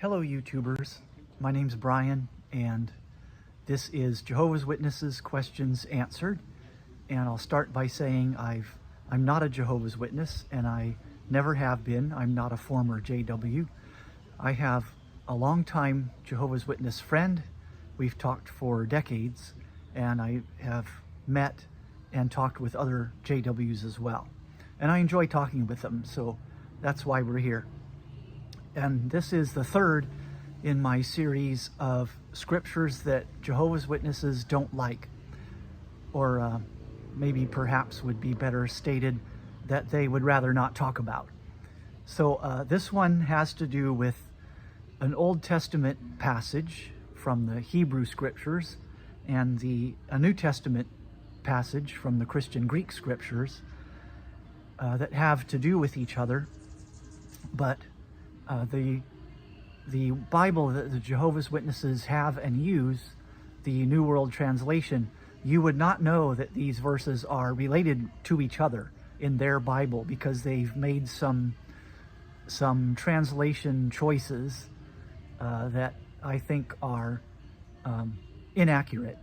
Hello YouTubers, my name's Brian and this is Jehovah's Witnesses Questions Answered, and I'll start by saying I'm not a Jehovah's Witness and I never have been. I'm not a former JW. I have a long-time Jehovah's Witness friend. We've talked for decades and I have met and talked with other JWs as well. And I enjoy talking with them, so that's why we're here. And this is the third in my series of scriptures that Jehovah's Witnesses don't like, or maybe perhaps would be better stated that they would rather not talk about. So this one has to do with an Old Testament passage from the Hebrew scriptures and a New Testament passage from the Christian Greek scriptures that have to do with each other, but the Bible that the Jehovah's Witnesses have and use, the New World Translation, you would not know that these verses are related to each other in their Bible because they've made some translation choices that I think are inaccurate,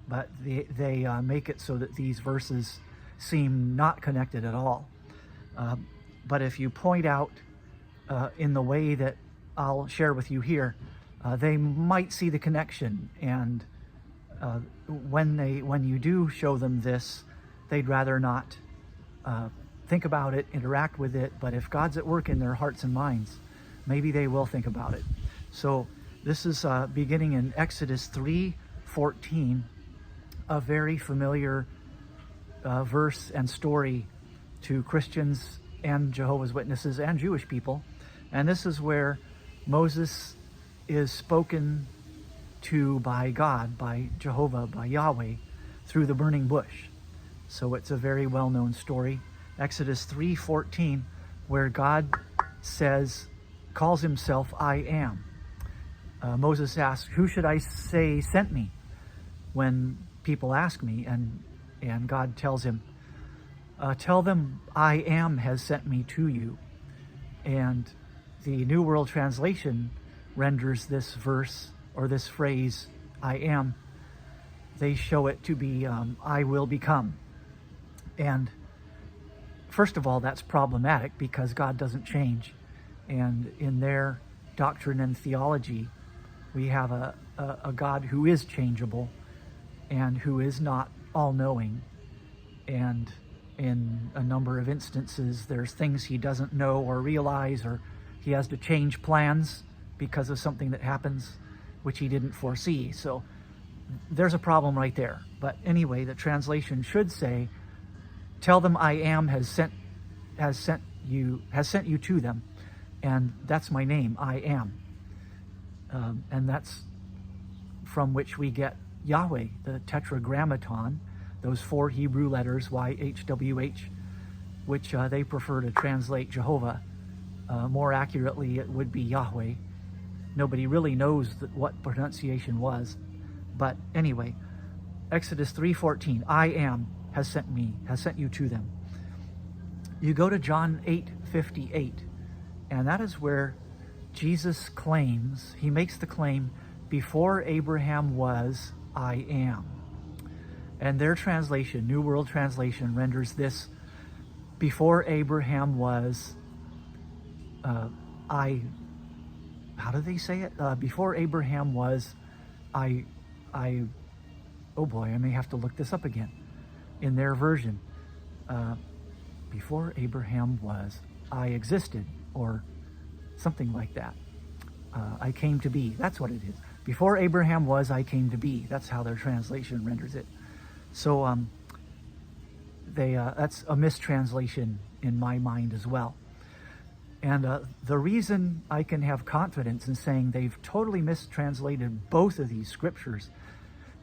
but they make it so that these verses seem not connected at all. But if you point out in the way that I'll share with you here, they might see the connection, and when you do show them this, they'd rather not think about it, interact with it. But if God's at work in their hearts and minds, maybe they will think about it. So this is beginning in Exodus 3:14, a very familiar verse and story to Christians and Jehovah's Witnesses and Jewish people. And this is where Moses is spoken to by God, by Jehovah, by Yahweh, through the burning bush. So it's a very well-known story. Exodus 3:14, where God calls himself I am. Moses asks, who should I say sent me when people ask me? And God tells him, tell them I am has sent me to you. And the New World Translation renders this verse, or this phrase, I am, they show it to be I will become. And first of all, that's problematic because God doesn't change. And in their doctrine and theology, we have a God who is changeable and who is not all-knowing. And in a number of instances, there's things he doesn't know or realize, or he has to change plans because of something that happens which he didn't foresee. So there's a problem right there. But anyway, the translation should say, tell them I am has sent you to them. And that's my name, I am. And that's from which we get Yahweh, the Tetragrammaton, those 4 Hebrew letters, YHWH, which they prefer to translate Jehovah. More accurately, it would be Yahweh. Nobody really knows what pronunciation was. But anyway, Exodus 3:14, I am has sent you to them. You go to John 8:58, and that is where Jesus claims, he makes the claim, before Abraham was, I am. And their translation, New World Translation, renders this, before Abraham was, how do they say it? Before Abraham was, oh boy, I may have to look this up again. In their version, before Abraham was, I existed, or something like that. I came to be, that's what it is. Before Abraham was, I came to be. That's how their translation renders it. So that's a mistranslation in my mind as well. And the reason I can have confidence in saying they've totally mistranslated both of these scriptures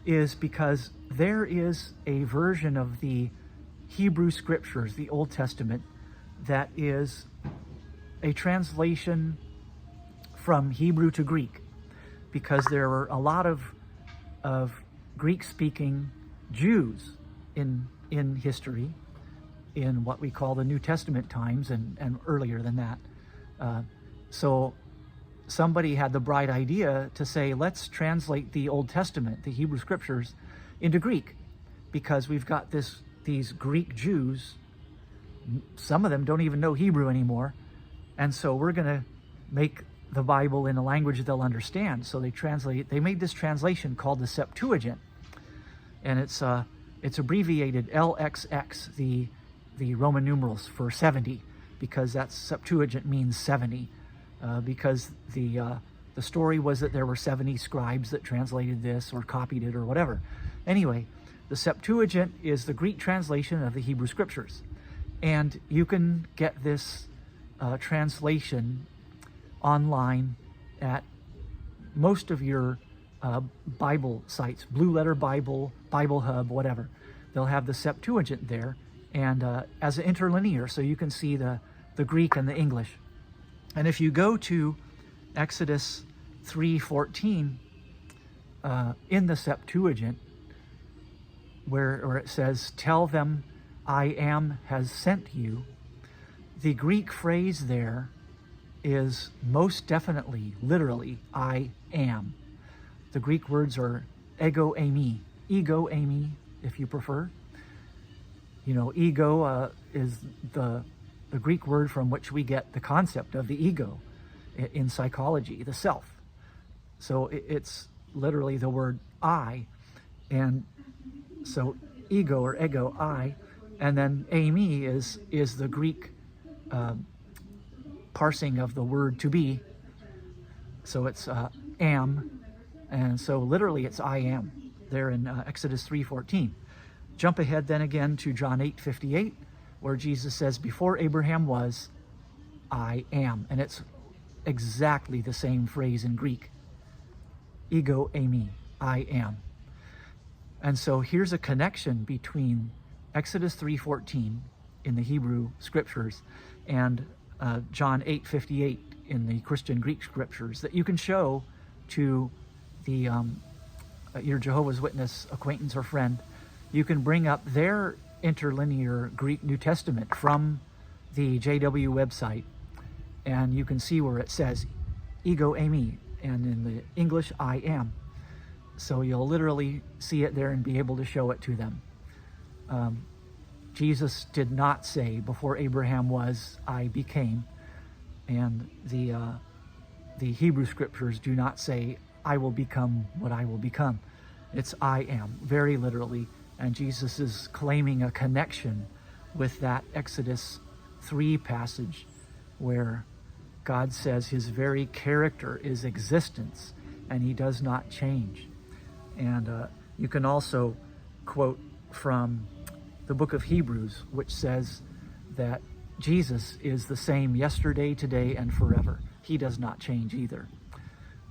is because there is a version of the Hebrew scriptures, the Old Testament, that is a translation from Hebrew to Greek, because there were a lot of Greek-speaking Jews in history, in what we call the New Testament times and earlier than that. So somebody had the bright idea to say, let's translate the Old Testament, the Hebrew Scriptures, into Greek, because we've got these Greek Jews. Some of them don't even know Hebrew anymore, and so we're going to make the Bible in a language they'll understand. So they made this translation called the Septuagint, and it's abbreviated LXX, the Roman numerals for 70, because that's Septuagint means 70, because the story was that there were 70 scribes that translated this or copied it or whatever. Anyway, the Septuagint is the Greek translation of the Hebrew Scriptures, and you can get this translation online at most of your Bible sites, Blue Letter Bible, Bible Hub, whatever. They'll have the Septuagint there, and as an interlinear, so you can see the Greek and the English. And if you go to Exodus 3:14 in the Septuagint, where it says, "Tell them I am has sent you," the Greek phrase there is most definitely, literally, I am. The Greek words are ego eimi, if you prefer. You know, ego is the Greek word from which we get the concept of the ego in psychology, the self. So it's literally the word I, and so ego or ego, I, and then eimi is the Greek parsing of the word to be. So it's am, and so literally it's I am there in Exodus 3:14. Jump ahead then again to John 8:58, where Jesus says, "Before Abraham was, I am." And it's exactly the same phrase in Greek. Ego eimi, I am. And so here's a connection between Exodus 3:14 in the Hebrew Scriptures and John 8:58 in the Christian Greek Scriptures that you can show to the your Jehovah's Witness acquaintance or friend. You can bring up their interlinear Greek New Testament from the JW website, and you can see where it says ego eimi, and in the English, I am. So you'll literally see it there and be able to show it to them. Jesus did not say, "Before Abraham was, I became," and the Hebrew Scriptures do not say, "I will become what I will become." It's I am, very literally, and Jesus is claiming a connection with that Exodus 3 passage where God says his very character is existence and he does not change. And you can also quote from the book of Hebrews, which says that Jesus is the same yesterday, today, and forever. He does not change either.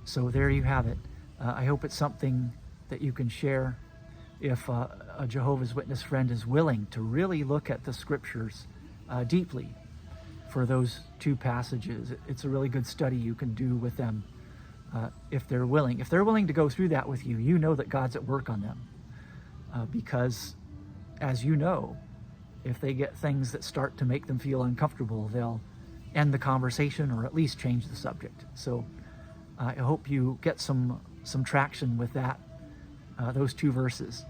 So there you have it. I hope it's something that you can share if a Jehovah's Witness friend is willing to really look at the Scriptures deeply for those two passages. It's a really good study you can do with them if they're willing. If they're willing to go through that with you, you know that God's at work on them. Because, as you know, if they get things that start to make them feel uncomfortable, they'll end the conversation or at least change the subject. So I hope you get some traction with that, those two verses.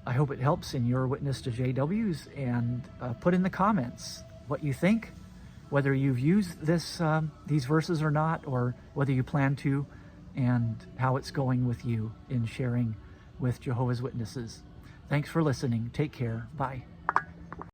I hope it helps in your witness to JWs, and put in the comments what you think, whether you've used these verses or not, or whether you plan to, and how it's going with you in sharing with Jehovah's Witnesses. Thanks for listening. Take care. Bye.